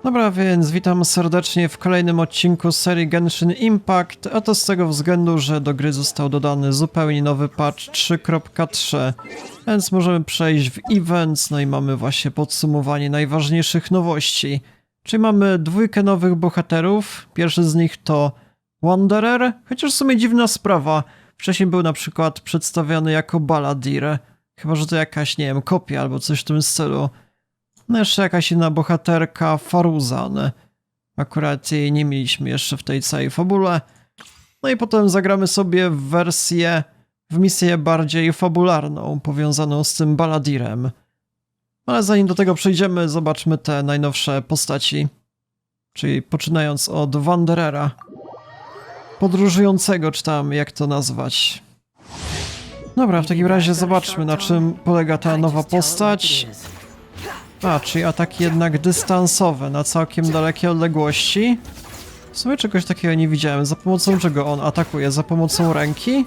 Dobra, więc witam serdecznie w kolejnym odcinku serii Genshin Impact, a to z tego względu, że do gry został dodany zupełnie nowy patch 3.3, więc możemy przejść w events, no i mamy właśnie podsumowanie najważniejszych nowości. Czyli mamy dwójkę nowych bohaterów, pierwszy z nich to Wanderer, chociaż w sumie dziwna sprawa, wcześniej był na przykład przedstawiany jako bohater, chyba że to jakaś, nie wiem, kopia albo coś w tym stylu. No jeszcze jakaś inna bohaterka, Faruzan. Akurat jej nie mieliśmy jeszcze w tej całej fabule. No i potem zagramy sobie w misję bardziej fabularną, powiązaną z tym bohaterem. Ale zanim do tego przejdziemy, zobaczmy te najnowsze postaci. Czyli poczynając od Wanderera. Podróżującego, czy tam jak to nazwać. Dobra, w takim razie zobaczmy, na czym polega ta nowa postać. A, czyli ataki jednak dystansowe, na całkiem dalekie odległości. W sumie czegoś takiego nie widziałem. Za pomocą czego on atakuje? Za pomocą ręki?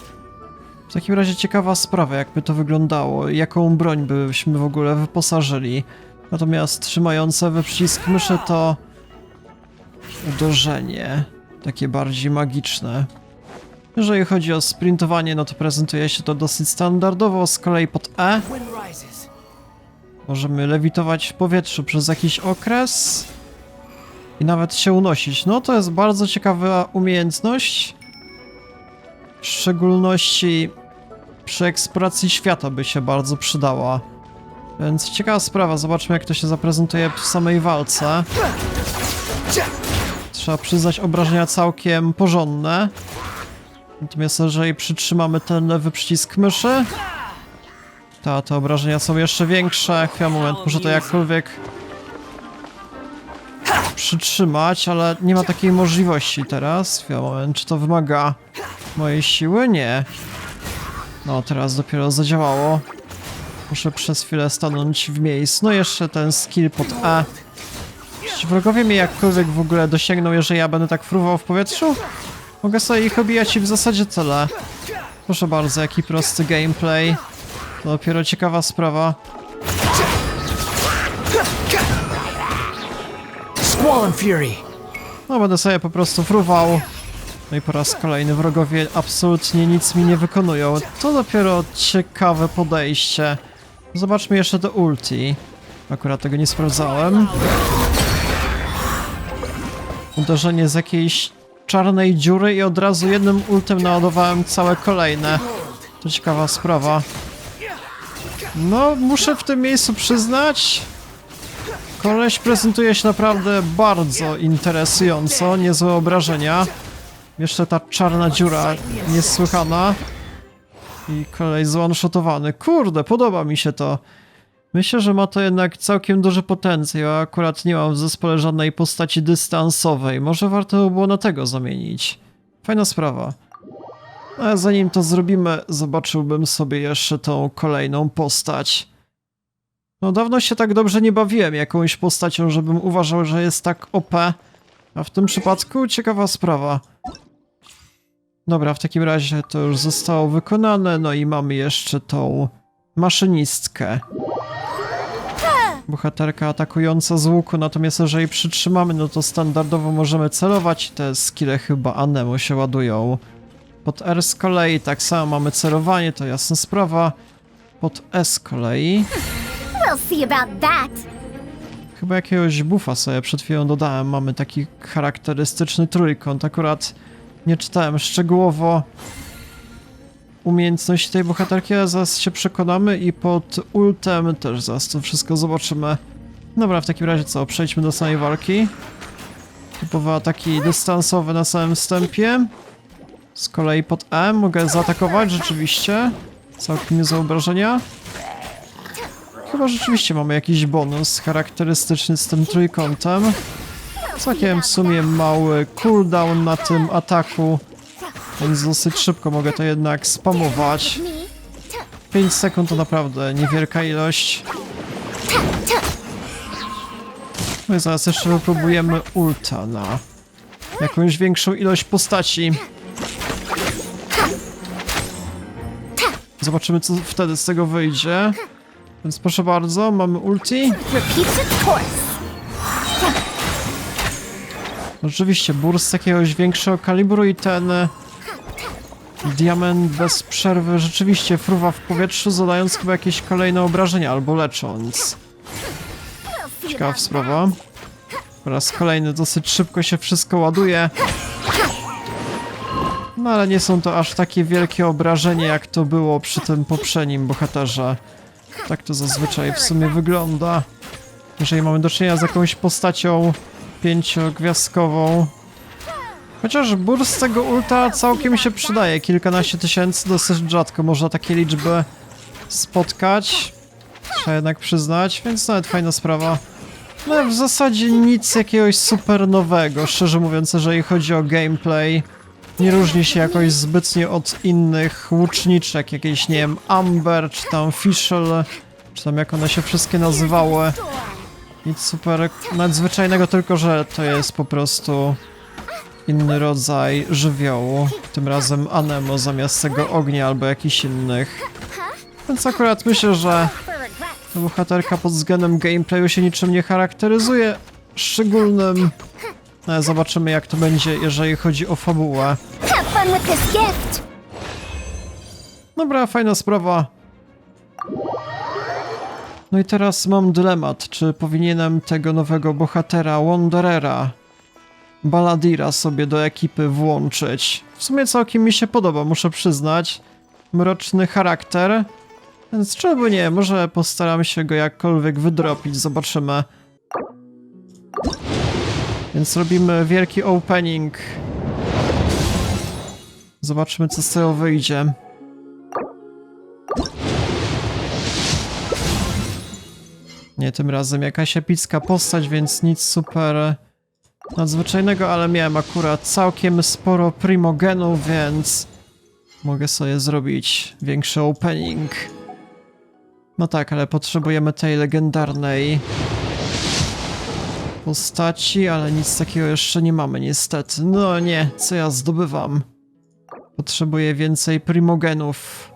W takim razie ciekawa sprawa, jakby to wyglądało. Jaką broń byśmy w ogóle wyposażyli. Natomiast trzymające we przycisk myszy to uderzenie. Takie bardziej magiczne. Jeżeli chodzi o sprintowanie, no to prezentuje się to dosyć standardowo. Z kolei pod E możemy lewitować w powietrzu przez jakiś okres i nawet się unosić. No to jest bardzo ciekawa umiejętność. W szczególności przy eksploracji świata by się bardzo przydała. Więc ciekawa sprawa, zobaczmy jak to się zaprezentuje w samej walce. Trzeba przyznać, obrażenia całkiem porządne. Natomiast jeżeli przytrzymamy ten lewy przycisk myszy, te obrażenia są jeszcze większe. Chwila, moment, muszę to jakkolwiek przytrzymać, ale nie ma takiej możliwości teraz. Chwila, moment, czy to wymaga mojej siły? Nie. No, teraz dopiero zadziałało. Muszę przez chwilę stanąć w miejscu. No jeszcze ten skill pod E. Czy wrogowie mnie jakkolwiek w ogóle dosięgną, jeżeli ja będę tak fruwał w powietrzu? Mogę sobie ich obijać i w zasadzie tyle. Proszę bardzo, jaki prosty gameplay. To dopiero ciekawa sprawa. No będę sobie po prostu fruwał. No i po raz kolejny wrogowie absolutnie nic mi nie wykonują. To dopiero ciekawe podejście. Zobaczmy jeszcze to ulti. Akurat tego nie sprawdzałem. Uderzenie z jakiejś czarnej dziury i od razu jednym ultem naładowałem całe kolejne. To ciekawa sprawa. No, muszę w tym miejscu przyznać, koleś prezentuje się naprawdę bardzo interesująco, niezłe obrażenia. Jeszcze ta czarna dziura niesłychana. I koleś zone-shotowany. Kurde, podoba mi się to. Myślę, że ma to jednak całkiem duży potencjał, a akurat nie mam w zespole żadnej postaci dystansowej. Może warto by było na tego zamienić. Fajna sprawa. A zanim to zrobimy, zobaczyłbym sobie jeszcze tą kolejną postać. No dawno się tak dobrze nie bawiłem jakąś postacią, żebym uważał, że jest tak OP. A w tym przypadku ciekawa sprawa. Dobra, w takim razie to już zostało wykonane, no i mamy jeszcze tą maszynistkę. Bohaterka atakująca z łuku, natomiast jeżeli przytrzymamy, no to standardowo możemy celować. Te skille chyba Anemo się ładują. Pod R z kolei tak samo mamy celowanie, to jasna sprawa. Pod E z kolei chyba jakiegoś buffa sobie przed chwilą dodałem. Mamy taki charakterystyczny trójkąt. Akurat nie czytałem szczegółowo umiejętności tej bohaterki, ale zaraz się przekonamy i pod ultem też zaraz to wszystko zobaczymy. Dobra, w takim razie co? Przejdźmy do samej walki. Typowe ataki dystansowe na samym wstępie. Z kolei pod E mogę zaatakować rzeczywiście. Całkiem niezłe obrażenia. Chyba rzeczywiście mamy jakiś bonus charakterystyczny z tym trójkątem. Całkiem w sumie mały cooldown na tym ataku, więc dosyć szybko mogę to jednak spamować. 5 sekund to naprawdę niewielka ilość. No i zaraz jeszcze wypróbujemy ulta na jakąś większą ilość postaci. Zobaczymy, co wtedy z tego wyjdzie. Więc proszę bardzo, mamy ulti. Oczywiście burst jakiegoś większego kalibru i ten diament bez przerwy rzeczywiście fruwa w powietrzu, zadając chyba jakieś kolejne obrażenia albo lecząc. Ciekawa sprawa. Po raz kolejny dosyć szybko się wszystko ładuje. No ale nie są to aż takie wielkie obrażenia, jak to było przy tym poprzednim bohaterze. Tak to zazwyczaj w sumie wygląda. Jeżeli mamy do czynienia z jakąś postacią 5-gwiazdkową. Chociaż burst tego ulta całkiem się przydaje. Kilkanaście tysięcy, dosyć rzadko można takie liczby spotkać. Trzeba jednak przyznać, więc nawet fajna sprawa. No w zasadzie nic jakiegoś super nowego, szczerze mówiąc, jeżeli chodzi o gameplay. Nie różni się jakoś zbytnio od innych łuczniczek, jakieś, nie wiem, Amber, czy tam Fischl, czy tam jak one się wszystkie nazywały. Nic super nadzwyczajnego, tylko że to jest po prostu inny rodzaj żywiołu. Tym razem anemo zamiast tego ognia albo jakichś innych. Więc akurat myślę, że ta bohaterka pod względem gameplayu się niczym nie charakteryzuje szczególnym. No, zobaczymy jak to będzie, jeżeli chodzi o fabułę. Dobra, fajna sprawa. No i teraz mam dylemat, czy powinienem tego nowego bohatera, Wanderera, Baladira sobie do ekipy włączyć. W sumie całkiem mi się podoba, muszę przyznać. Mroczny charakter. Więc czemu nie, może postaram się go jakkolwiek wydropić, zobaczymy. Więc robimy wielki opening. Zobaczmy co z tego wyjdzie. Nie, tym razem jakaś epicka postać, więc nic super nadzwyczajnego, ale miałem akurat całkiem sporo primogenów, więc mogę sobie zrobić większy opening. No tak, ale potrzebujemy tej legendarnej postaci, ale nic takiego jeszcze nie mamy niestety. No nie, co ja zdobywam? Potrzebuję więcej primogenów.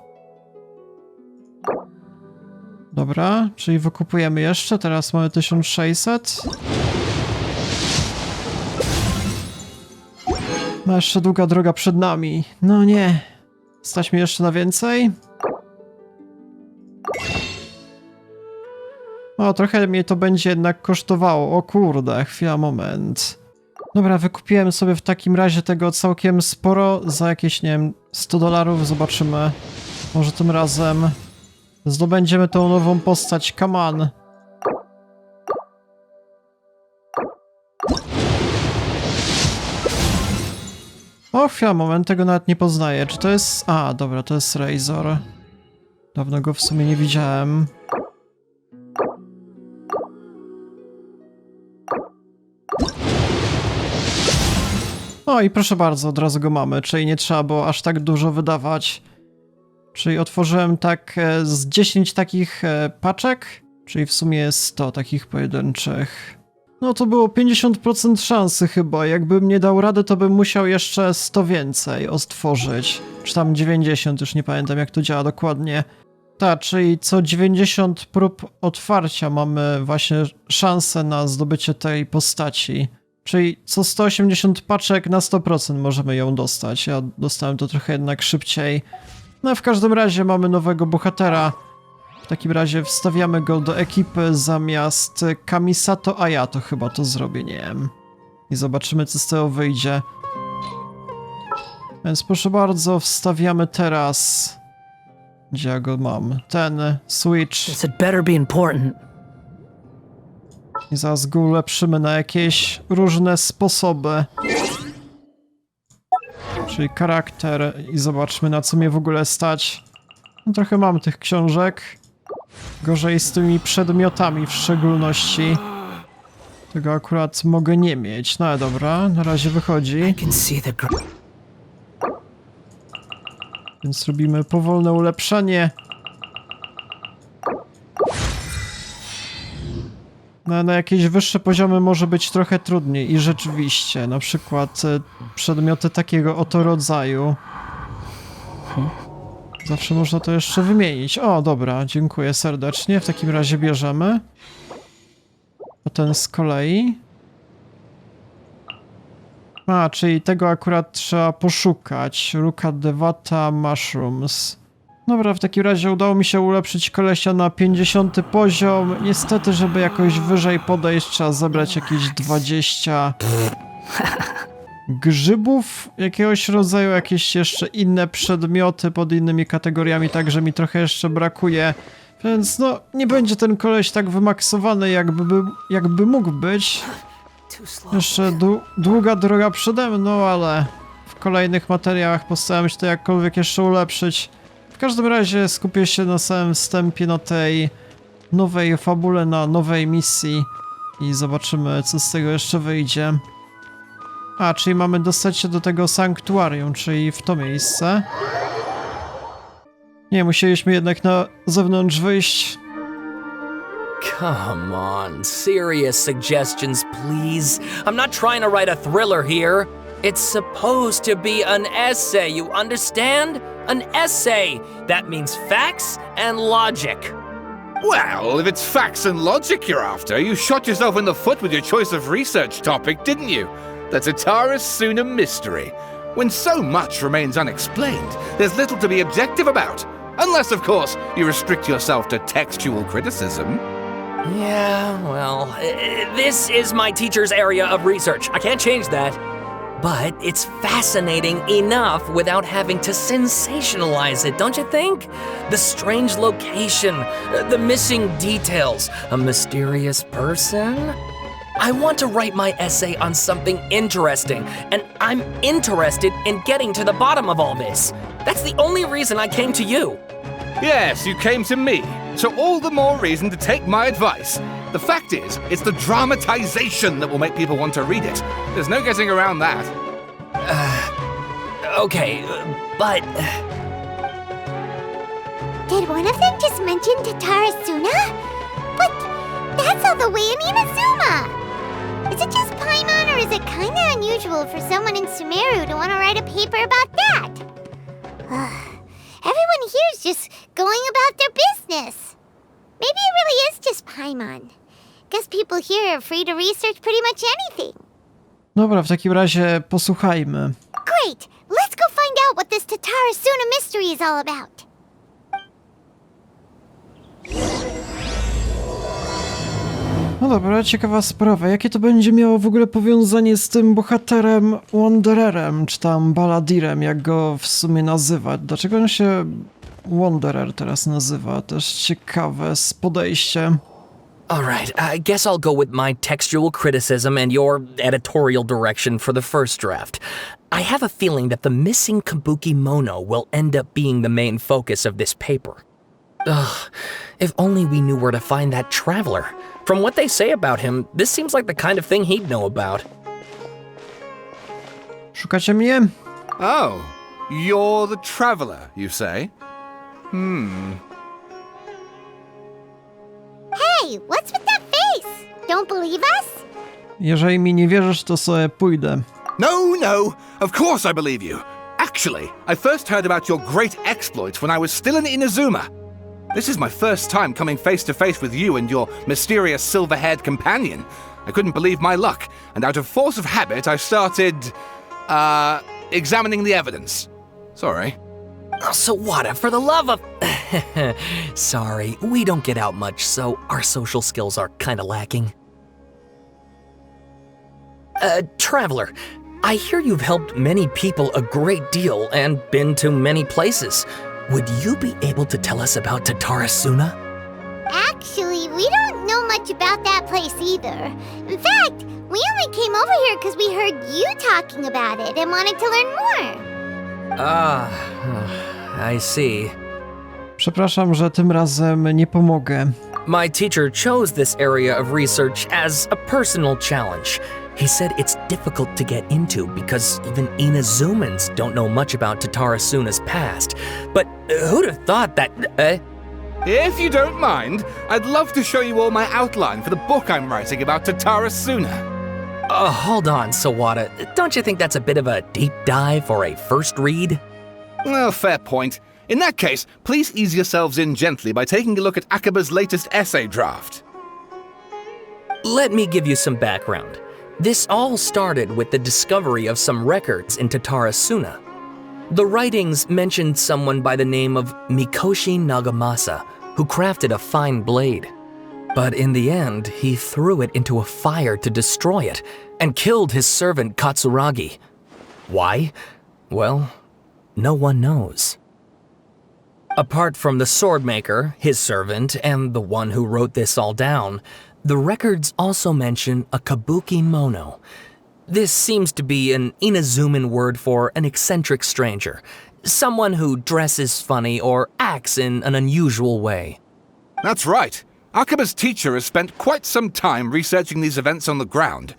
Dobra, czyli wykupujemy jeszcze, teraz mamy 1600. No jeszcze długa droga przed nami. No nie. Stać mi jeszcze na więcej? O, trochę mnie to będzie jednak kosztowało. O kurde, chwila, moment. Dobra, wykupiłem sobie w takim razie tego całkiem sporo za jakieś, nie wiem, $100. Zobaczymy. Może tym razem zdobędziemy tą nową postać. Come on. O, chwila, moment, tego nawet nie poznaję. Czy to jest... A, dobra, to jest Razor. Dawno go w sumie nie widziałem. O i proszę bardzo, od razu go mamy, czyli nie trzeba było aż tak dużo wydawać. Czyli otworzyłem tak z 10 takich paczek, czyli w sumie 100 takich pojedynczych. No to było 50% szansy chyba, jakbym nie dał rady, to bym musiał jeszcze 100 więcej odtworzyć. Czy tam 90, już nie pamiętam jak to działa dokładnie. Tak, czyli co 90 prób otwarcia mamy właśnie szansę na zdobycie tej postaci. Czyli co 180 paczek na 100% możemy ją dostać. Ja dostałem to trochę jednak szybciej. No w każdym razie mamy nowego bohatera. W takim razie wstawiamy go do ekipy zamiast Kamisato, a ja to chyba to zrobię, nie wiem. I zobaczymy co z tego wyjdzie. Więc proszę bardzo, wstawiamy teraz... Gdzie ja go mam? Ten switch. I zaraz go ulepszymy na jakieś różne sposoby. Czyli charakter i zobaczmy na co mnie w ogóle stać. No, trochę mam tych książek. Gorzej z tymi przedmiotami w szczególności. Tego akurat mogę nie mieć. No ale dobra, na razie wychodzi. Więc robimy powolne ulepszanie. Na jakieś wyższe poziomy może być trochę trudniej i rzeczywiście, na przykład przedmioty takiego oto rodzaju. Zawsze można to jeszcze wymienić. O, dobra, dziękuję serdecznie. W takim razie bierzemy. A ten z kolei. A, czyli tego akurat trzeba poszukać. Ruka Devata Mushrooms. Dobra, w takim razie udało mi się ulepszyć kolesia na 50 poziom. Niestety, żeby jakoś wyżej podejść, trzeba zebrać jakieś 20 grzybów jakiegoś rodzaju, jakieś jeszcze inne przedmioty pod innymi kategoriami, także mi trochę jeszcze brakuje. Więc no, nie będzie ten koleś tak wymaksowany, jakby mógł być. Jeszcze długa droga przede mną, ale w kolejnych materiałach postaram się to jakkolwiek jeszcze ulepszyć. W każdym razie skupię się na samym wstępie na tej nowej fabule, na nowej misji i zobaczymy, co z tego jeszcze wyjdzie. A, czyli mamy dostać się do tego sanktuarium, czyli w to miejsce. Nie, musieliśmy jednak na zewnątrz wyjść. Come on, serious suggestions, please. I'm not trying to write a thriller here. It's supposed to be an essay, you understand? An essay! That means facts and logic. Well, if it's facts and logic you're after, you shot yourself in the foot with your choice of research topic, didn't you? The Tatara mystery. When so much remains unexplained, there's little to be objective about. Unless, of course, you restrict yourself to textual criticism. Yeah, well, this is my teacher's area of research. I can't change that. But it's fascinating enough without having to sensationalize it, don't you think? The strange location, the missing details, a mysterious person. I want to write my essay on something interesting, and I'm interested in getting to the bottom of all this. That's the only reason I came to you. Yes, you came to me, so all the more reason to take my advice. The fact is, it's the dramatization that will make people want to read it. There's no getting around that. Okay, but... Did one of them just mention Tatarasuna? But that's all the way in Inazuma! Is it just Paimon, or is it kinda unusual for someone in Sumeru to want to write a paper about that? Everyone here's just going about their business. Maybe it really is just Paimon. Guess people here are free to research pretty much anything. Dobra, w takim razie posłuchajmy. Great! Let's go find out what this Tatarasuna mystery is all about. No dobra, ciekawa sprawa. Jakie to będzie miało w ogóle powiązanie z tym bohaterem Wandererem, czy tam Baladirem, jak go w sumie nazywać? Dlaczego on się Wanderer teraz nazywa? Też ciekawe z podejściem. Alright, I guess I'll go with my textual criticism and your editorial direction for the first draft. I have a feeling that the missing Kabuki Mono will end up being the main focus of this paper. Ugh, if only we knew where to find that traveler. From what they say about him, this seems like the kind of thing he'd know about. Szukacie mnie? Oh, you're the traveler, you say? Hey, what's with that face? Don't believe us? Jeżeli mi nie wierzysz, to sobie pójdę. No, of course I believe you. Actually, I first heard about your great exploits when I was still in Inazuma. This is my first time coming face to face with you and your mysterious silver-haired companion. I couldn't believe my luck, and out of force of habit, I started, examining the evidence. Sorry. So what, for the love of... Sorry, we don't get out much, so our social skills are kinda lacking. Traveler, I hear you've helped many people a great deal and been to many places. Would you be able to tell us about Tatarasuna? Actually, we don't know much about that place either. In fact, we only came over here because we heard you talking about it and wanted to learn more. I see. Przepraszam, że tym razem nie pomogę. My teacher chose this area of research as a personal challenge. He said it's difficult to get into because even Inazumans don't know much about Tatarasuna's past. But who'd have thought that... If you don't mind, I'd love to show you all my outline for the book I'm writing about Tatarasuna. Hold on, Sawada. Don't you think that's a bit of a deep dive for a first read? Well, fair point. In that case, please ease yourselves in gently by taking a look at Akaba's latest essay draft. Let me give you some background. This all started with the discovery of some records in Tatarasuna. The writings mentioned someone by the name of Mikoshi Nagamasa, who crafted a fine blade. But in the end, he threw it into a fire to destroy it and killed his servant Katsuragi. Why? Well, no one knows. Apart from the swordmaker, his servant, and the one who wrote this all down, the records also mention a kabuki mono. This seems to be an Inazuman word for an eccentric stranger, someone who dresses funny or acts in an unusual way. That's right. Akaba's teacher has spent quite some time researching these events on the ground.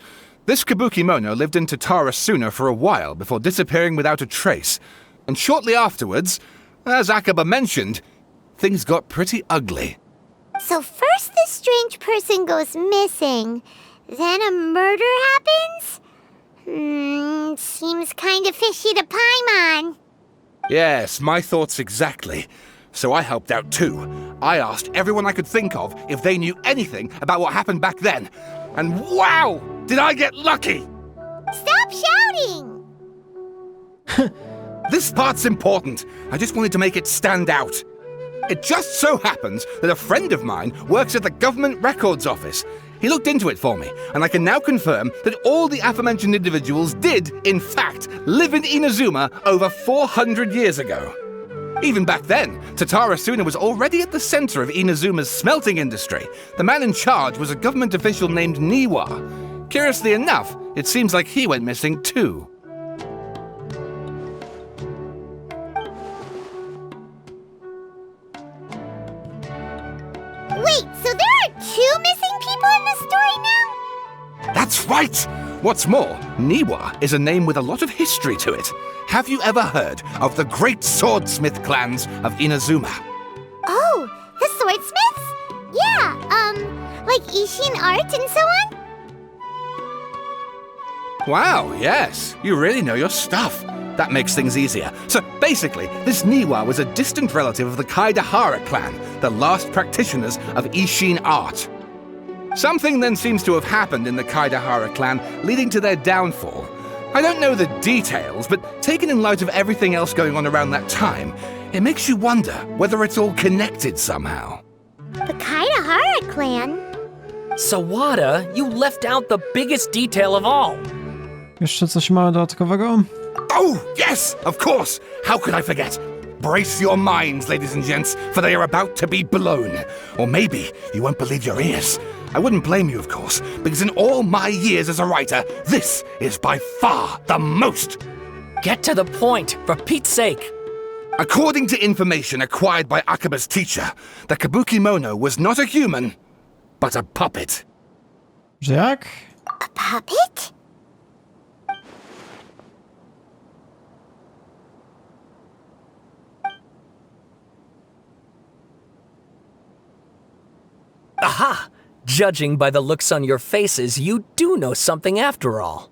This Kabukimono lived in Tatarasuna for a while before disappearing without a trace. And shortly afterwards, as Akaba mentioned, things got pretty ugly. So first this strange person goes missing, then a murder happens? Seems kinda fishy to Paimon. Yes, my thoughts exactly. So I helped out too. I asked everyone I could think of if they knew anything about what happened back then. And wow! Did I get lucky! Stop shouting! This part's important. I just wanted to make it stand out. It just so happens that a friend of mine works at the government records office. He looked into it for me, and I can now confirm that all the aforementioned individuals did, in fact, live in Inazuma over 400 years ago. Even back then, Tatarasuna was already at the center of Inazuma's smelting industry. The man in charge was a government official named Niwa. Curiously enough, it seems like he went missing too. Wait, so there are two missing people in this story now? That's right! What's more, Niwa is a name with a lot of history to it. Have you ever heard of the great swordsmith clans of Inazuma? Oh, the swordsmiths? Yeah, like Ishin art and so on? Wow, yes, you really know your stuff. That makes things easier. So basically, this Niwa was a distant relative of the Kaidahara clan, the last practitioners of Ishin art. Something then seems to have happened in the Kaidahara clan, leading to their downfall. I don't know the details, but taken in light of everything else going on around that time, it makes you wonder whether it's all connected somehow. The Kaidahara clan? Sawada, you left out the biggest detail of all. Jeszcze coś mamy dodatkowego? Oh, yes, of course! How could I forget? Brace your minds, ladies and gents, for they are about to be blown. Or maybe you won't believe your ears. I wouldn't blame you, of course, because in all my years as a writer, this is by far the most. Get to the point, for Pete's sake. According to information acquired by Akaba's teacher, the Kabukimono was not a human, but a puppet. Że jak? A puppet? Aha! Judging by the looks on your faces, you do know something after all.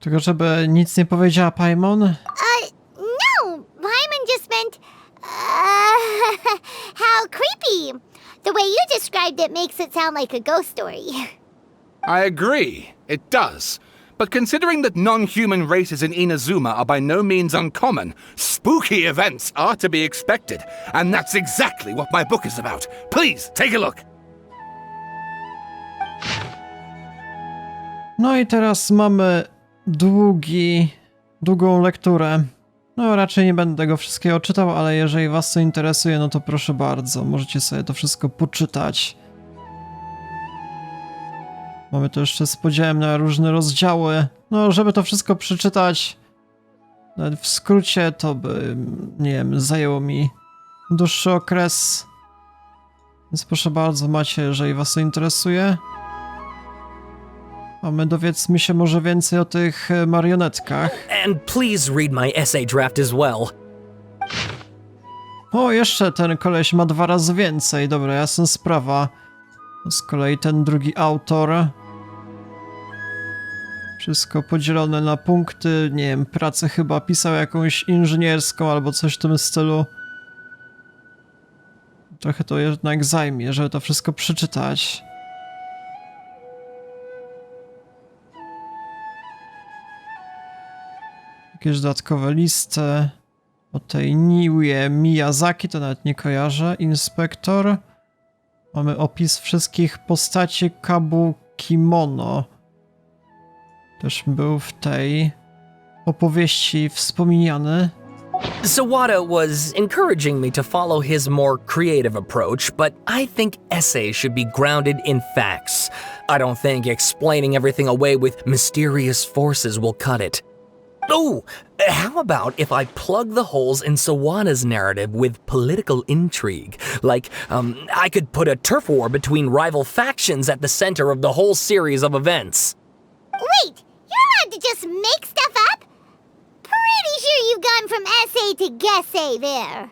Tylko żeby nic nie powiedziała Paimon? No! Paimon just meant, how creepy. The way you described it makes it sound like a ghost story. I agree, it does. But considering that non-human races in Inazuma are by no means uncommon, spooky events are to be expected. And that's exactly what my book is about. Please, take a look. No i teraz mamy długą lekturę. No raczej nie będę tego wszystkiego czytał, ale jeżeli was to interesuje, no to proszę bardzo, możecie sobie to wszystko poczytać. Mamy to jeszcze z podziałem na różne rozdziały. No, żeby to wszystko przeczytać, nawet w skrócie, to by, nie wiem, zajęło mi dłuższy okres. Więc proszę bardzo, macie, jeżeli was to interesuje. A my dowiedzmy się może więcej o tych marionetkach. And please read my essay draft as well. O, jeszcze ten koleś ma 2 razy więcej. Dobra, jasna sprawa. Z kolei ten drugi autor. Wszystko podzielone na punkty. Nie wiem, pracę chyba pisał jakąś inżynierską albo coś w tym stylu. Trochę to jednak zajmie, żeby to wszystko przeczytać. Jakieś dodatkowe listy. O tej Niwie Miyazaki to nawet nie kojarzę. Inspektor. Mamy opis wszystkich postaci Kabukimono. Też był w tej opowieści wspomniany. Sawada was encouraging me to follow his more creative approach, but I think essays should be grounded in facts. I don't think explaining everything away with mysterious forces will cut it. Oh, how about if I plug the holes in Sawada's narrative with political intrigue? Like, I could put a turf war between rival factions at the center of the whole series of events. Wait, you're allowed to just make stuff up? Pretty sure you've gone from essay to guessay there.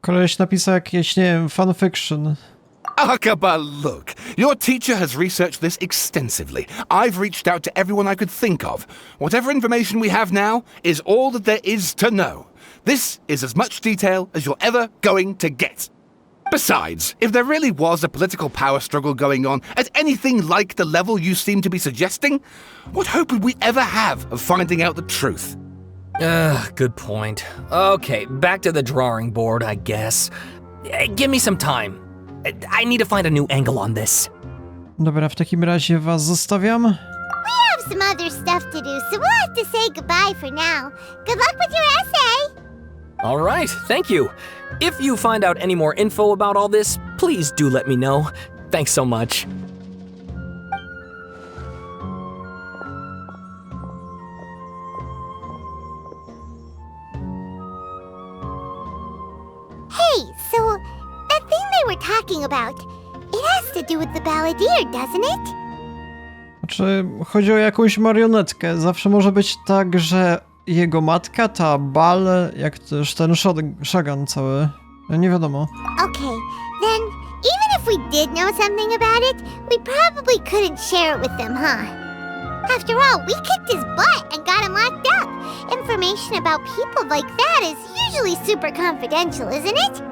Koleś napisał jakieś, nie wiem, fanfiction. Akaba, look. Your teacher has researched this extensively. I've reached out to everyone I could think of. Whatever information we have now is all that there is to know. This is as much detail as you're ever going to get. Besides, if there really was a political power struggle going on at anything like the level you seem to be suggesting, what hope would we ever have of finding out the truth? Good point. Okay, back to the drawing board, I guess. Give me some time. I need to find a new angle on this. Dobra, w takim razie was zostawiam. We have some other stuff to do, so we'll have to say goodbye for now. Good luck with your essay! All right, thank you. If you find out any more info about all this, please do let me know. Thanks so much. Hey, so that thing they were talking about, it has to do with the balladeer, doesn't it? Znaczy, chodzi o jakąś marionetkę. Zawsze może być tak, że jego matka, ta Bal, jak też ten Shagan cały. Nie wiadomo. Okay, then even if we did know something about it, we probably couldn't share it with them, huh? After all, we kicked his butt and got him locked up. Information about people like that is usually super confidential, isn't it?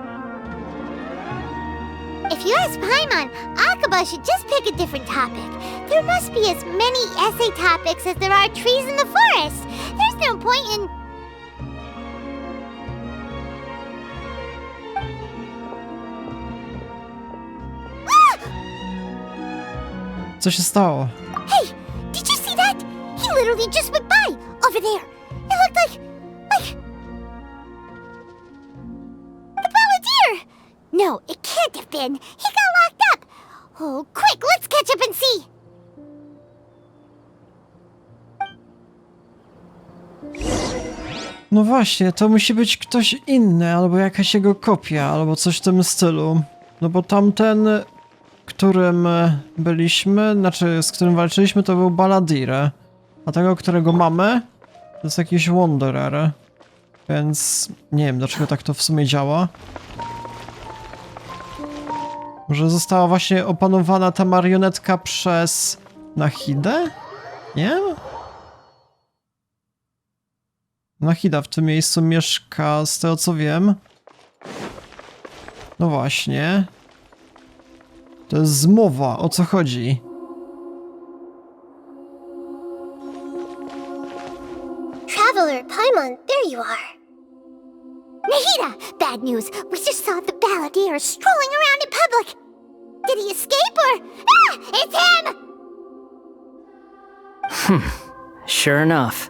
If you ask Paimon, Akaba should just pick a different topic. There must be as many essay topics as there are trees in the forest. There's no point in... Co się stało? Hey, did you see that? He literally just went by, over there. It looked like... the balladeer! No, it can't have been. He got locked up. Oh, quick, let's catch up and see. No właśnie, to musi być ktoś inny, albo jakaś jego kopia, albo coś w tym stylu. No bo tamten, którym byliśmy, znaczy z którym walczyliśmy, to był Balladeer. A tego, którego mamy, to jest jakiś Wanderer. Więc nie wiem, dlaczego tak to w sumie działa. Może została właśnie opanowana ta marionetka przez Nahidę? Nie wiem. Nahida w tym miejscu mieszka, z tego co wiem. No właśnie. To jest zmowa, o co chodzi? Traveler, Paimon, there you are. Nahida! Bad news. We just saw the balladeer strolling around in public. Did he escape or... Ah! It's him! Sure enough,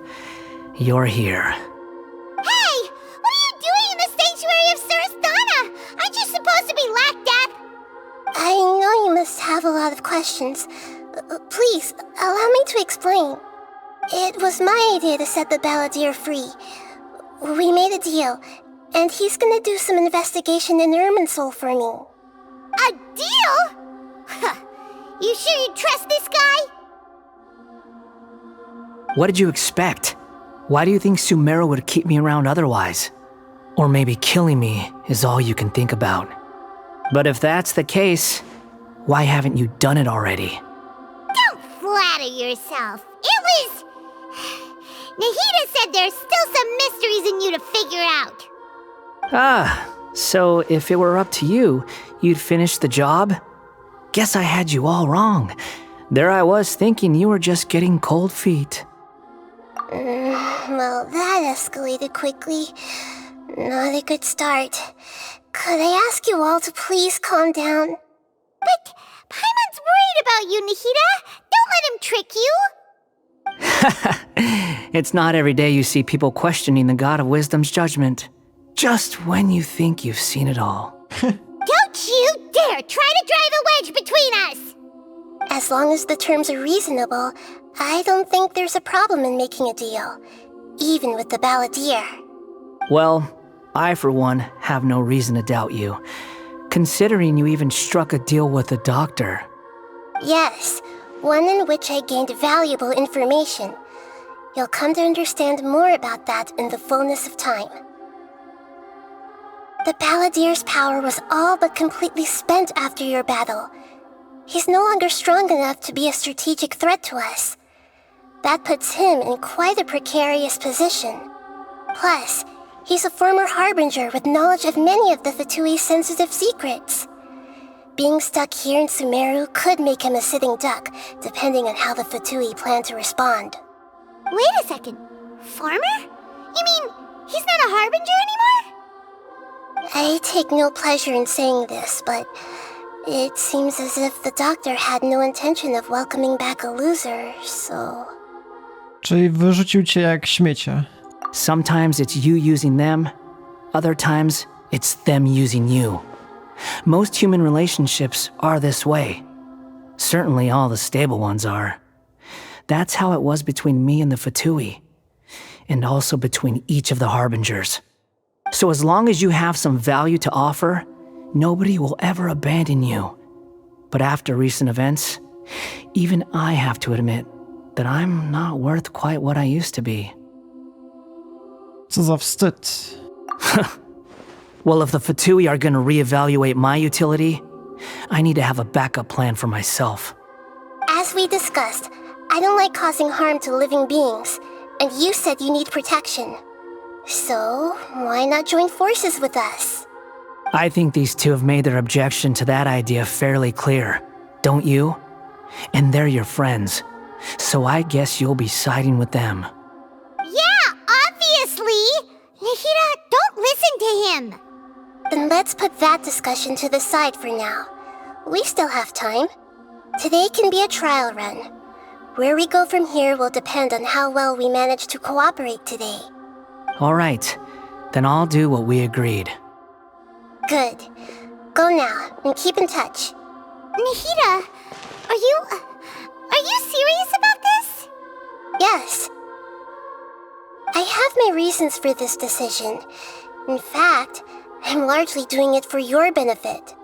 you're here. Hey! What are you doing in the sanctuary of Surasthana? Aren't you supposed to be locked up? I know you must have a lot of questions. Please, allow me to explain. It was my idea to set the balladeer free. We made a deal, and he's gonna do some investigation in Irminsul for me. A deal? Huh. You sure you trust this guy? What did you expect? Why do you think Sumeru would keep me around otherwise? Or maybe killing me is all you can think about. But if that's the case, why haven't you done it already? Don't flatter yourself. It was... Nahida said there's still some mysteries in you to figure out. Ah, so if it were up to you, you'd finish the job? Guess I had you all wrong. There I was thinking you were just getting cold feet. Well, that escalated quickly. Not a good start. Could I ask you all to please calm down? But Paimon's worried about you, Nahida. Don't let him trick you. It's not every day you see people questioning the God of Wisdom's judgment. Just when you think you've seen it all. Don't you dare try to drive a wedge between us! As long as the terms are reasonable, I don't think there's a problem in making a deal. Even with the balladeer. Well, I, for one, have no reason to doubt you, considering you even struck a deal with the doctor. Yes, one in which I gained valuable information. You'll come to understand more about that in the fullness of time. The balladeer's power was all but completely spent after your battle. He's no longer strong enough to be a strategic threat to us. That puts him in quite a precarious position. Plus, he's a former harbinger with knowledge of many of the Fatui's sensitive secrets. Being stuck here in Sumeru could make him a sitting duck, depending on how the Fatui plan to respond. Wait a second. Farmer? You mean he's not a harbinger anymore? I take no pleasure in saying this, but it seems as if the doctor had no intention of welcoming back a loser, so... Czyli wyrzucił cię jak śmiecie. Sometimes it's you using them, other times it's them using you. Most human relationships are this way. Certainly all the stable ones are. That's how it was between me and the Fatui, and also between each of the harbingers. So as long as you have some value to offer, nobody will ever abandon you. But after recent events, even I have to admit that I'm not worth quite what I used to be. Co za wstyd. Well, if the Fatui are gonna reevaluate my utility, I need to have a backup plan for myself. As we discussed, I don't like causing harm to living beings, and you said you need protection. So, why not join forces with us? I think these two have made their objection to that idea fairly clear, don't you? And they're your friends, so I guess you'll be siding with them. Yeah, obviously! Nahida, don't listen to him! Then let's put that discussion to the side for now. We still have time. Today can be a trial run. Where we go from here will depend on how well we manage to cooperate today. All right, then I'll do what we agreed. Good. Go now, and keep in touch. Nahida, are you serious about this? Yes. I have my reasons for this decision. In fact, I'm largely doing it for your benefit.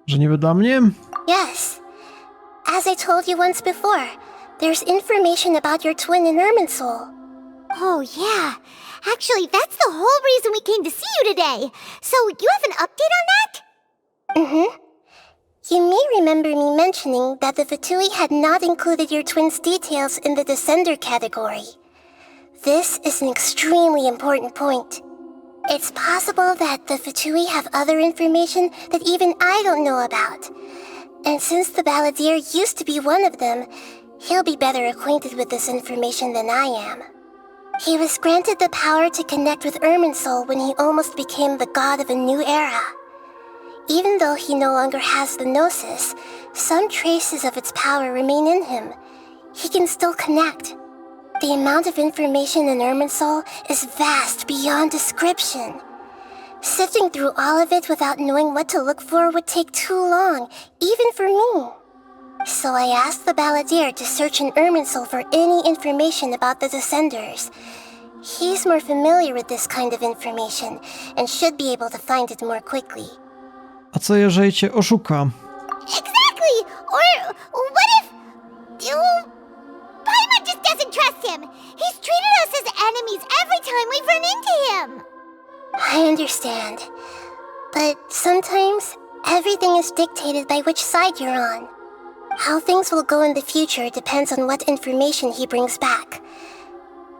Że niby dla mnie? Yes. As I told you once before, there's information about your twin in Irminsul. Oh, yeah. Actually, that's the whole reason we came to see you today. So, you have an update on that? Mm-hmm. You may remember me mentioning that the Fatui had not included your twin's details in the Descender category. This is an extremely important point. It's possible that the Fatui have other information that even I don't know about. And since the balladeer used to be one of them, he'll be better acquainted with this information than I am. He was granted the power to connect with Irminsul when he almost became the god of a new era. Even though he no longer has the Gnosis, some traces of its power remain in him. He can still connect. The amount of information in Irminsul is vast beyond description. Sifting through all of it without knowing what to look for would take too long, even for me. So I asked the balladeer to search in Irminsul for any information about the Descenders. He's more familiar with this kind of information and should be able to find it more quickly. A co jeżeli cię oszuka? Exactly! Or what if... Paimon just doesn't trust him! He's treated us as enemies every time we've run into him! I understand. But sometimes, everything is dictated by which side you're on. How things will go in the future depends on what information he brings back.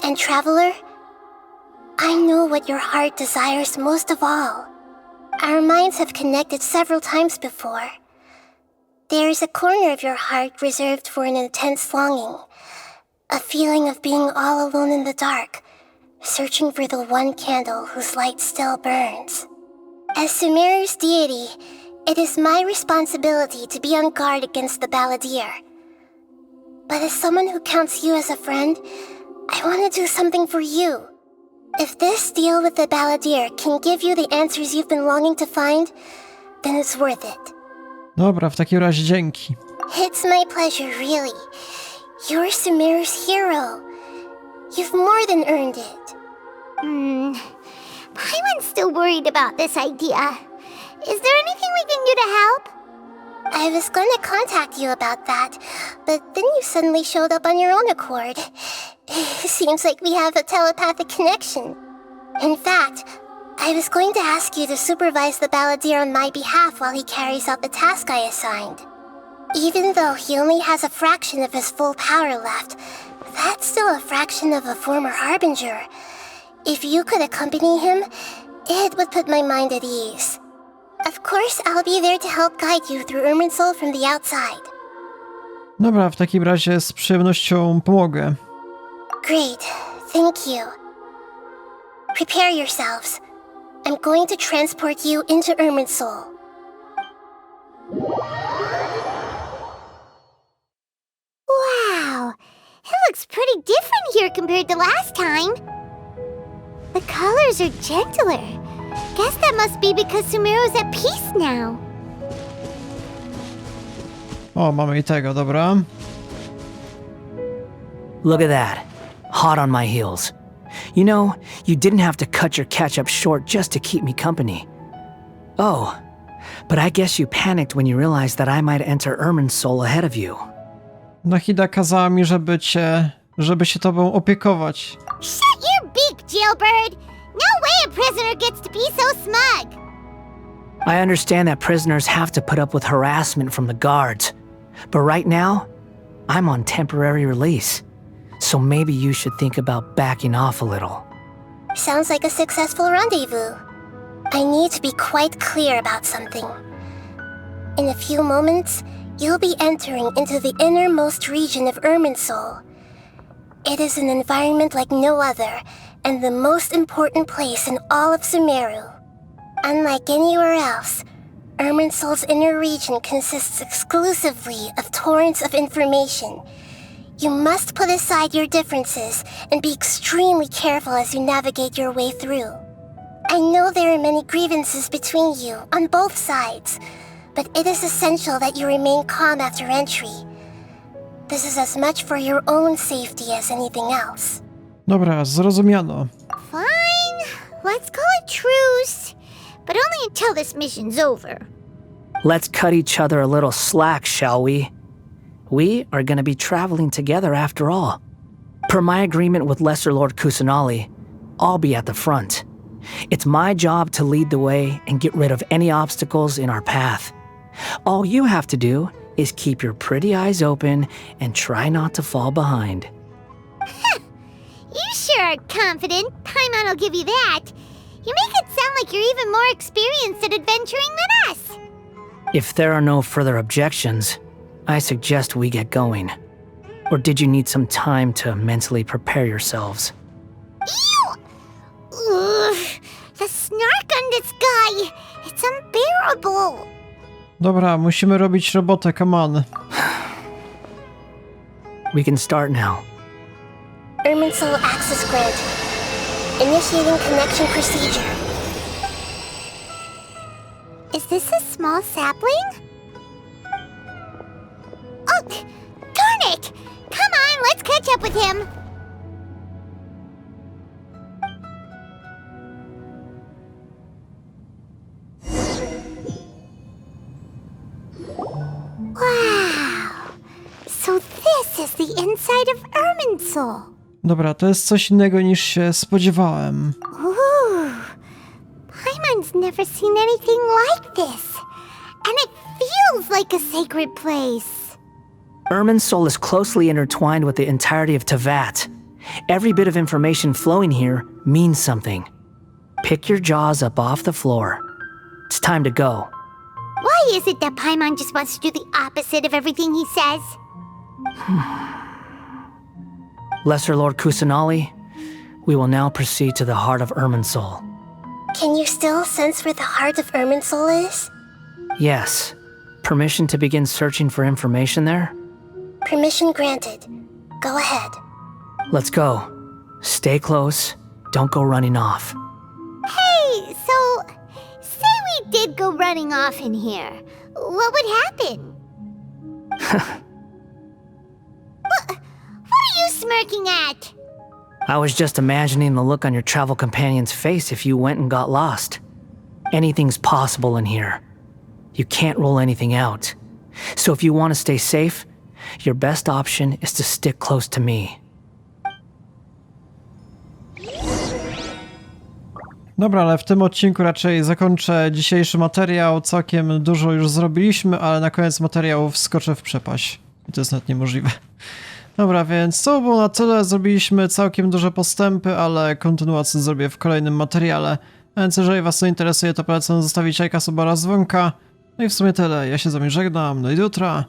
And Traveler, I know what your heart desires most of all. Our minds have connected several times before. There is a corner of your heart reserved for an intense longing. A feeling of being all alone in the dark, searching for the one candle whose light still burns. As Sumeru's deity, it is my responsibility to be on guard against the balladeer. But as someone who counts you as a friend, I want to do something for you. If this deal with the balladeer can give you the answers you've been longing to find, then it's worth it. Dobra, w takim razie dzięki. It's my pleasure, really. You're Sumeru's hero. You've more than earned it. Paimon's still worried about this idea. Is there anything we can do to help? I was going to contact you about that, but then you suddenly showed up on your own accord. Seems like we have a telepathic connection. In fact, I was going to ask you to supervise the balladeer on my behalf while he carries out the task I assigned. Even though he only has a fraction of his full power left, that's still a fraction of a former harbinger. If you could accompany him, it would put my mind at ease. Of course, I'll be there to help guide you through Irminsul from the outside. Dobra, w takim razie z przyjemnością pomogę. Great, thank you. Prepare yourselves. I'm going to transport you into Irminsul. Wow, it looks pretty different here compared to last time. The colors are gentler. Guess that must be because Sumeru's at peace now. O, mamy i tego, dobra. Look at that. Hot on my heels. You know, you didn't have to cut your catch-up short just to keep me company. Oh, but I guess you panicked when you realized that I might enter Irminsul ahead of you. Nahida kazała mi, żeby się tobą opiekować. Shut your beak, jailbird! No way a prisoner gets to be so smug! I understand that prisoners have to put up with harassment from the guards, but right now, I'm on temporary release. So maybe you should think about backing off a little. Sounds like a successful rendezvous. I need to be quite clear about something. In a few moments, you'll be entering into the innermost region of Irminsul. It is an environment like no other, and the most important place in all of Sumeru. Unlike anywhere else, Irminsul's inner region consists exclusively of torrents of information. You must put aside your differences and be extremely careful as you navigate your way through. I know there are many grievances between you on both sides, but it is essential that you remain calm after entry. This is as much for your own safety as anything else. Dobra, zrozumiano. Fine, let's call it truce, but only until this mission's over. Let's cut each other a little slack, shall we? We are going to be traveling together after all. Per my agreement with Lesser Lord Kusanali, I'll be at the front. It's my job to lead the way and get rid of any obstacles in our path. All you have to do is keep your pretty eyes open and try not to fall behind. You sure are confident. Paimon will give you that. You make it sound like you're even more experienced at adventuring than us. If there are no further objections, I suggest we get going. Or did you need some time to mentally prepare yourselves? Ew! Ugh, the snark on this guy! It's unbearable! Dobra, musimy robić robotę, come on. We can start now. Irminsul access granted. Initiating connection procedure. Is this a small sapling? Oh, darn it! Come on, let's catch up with him! Wow! So this is the inside of Irminsul. Dobra, to jest coś innego niż się spodziewałem. Ooh, Paimon's never seen anything like this. And it feels like a sacred place. Irminsul is closely intertwined with the entirety of Teyvat. Every bit of information flowing here means something. Pick your jaws up off the floor. It's time to go. Why is it that Paimon just wants to do the opposite of everything he says? Lesser Lord Kusanali, we will now proceed to the heart of Irminsul. Can you still sense where the heart of Irminsul is? Yes. Permission to begin searching for information there? Permission granted. Go ahead. Let's go. Stay close. Don't go running off. Hey, so say we did go running off in here. What would happen? What are you smirking at? I was just imagining the look on your travel companion's face if you went and got lost. Anything's possible in here. You can't rule anything out. So if you want to stay safe, your best option is to stick close to me. Dobra, ale w tym odcinku raczej zakończę dzisiejszy materiał. Całkiem dużo już zrobiliśmy, ale na koniec materiału wskoczę w przepaść. I to jest nawet niemożliwe. Dobra, więc co było na tyle? Zrobiliśmy całkiem duże postępy, ale kontynuację zrobię w kolejnym materiale. Więc jeżeli was to interesuje, to polecam zostawić lajka, suba oraz dzwonka. No i w sumie tyle. Ja się z wami żegnam. No i do jutra.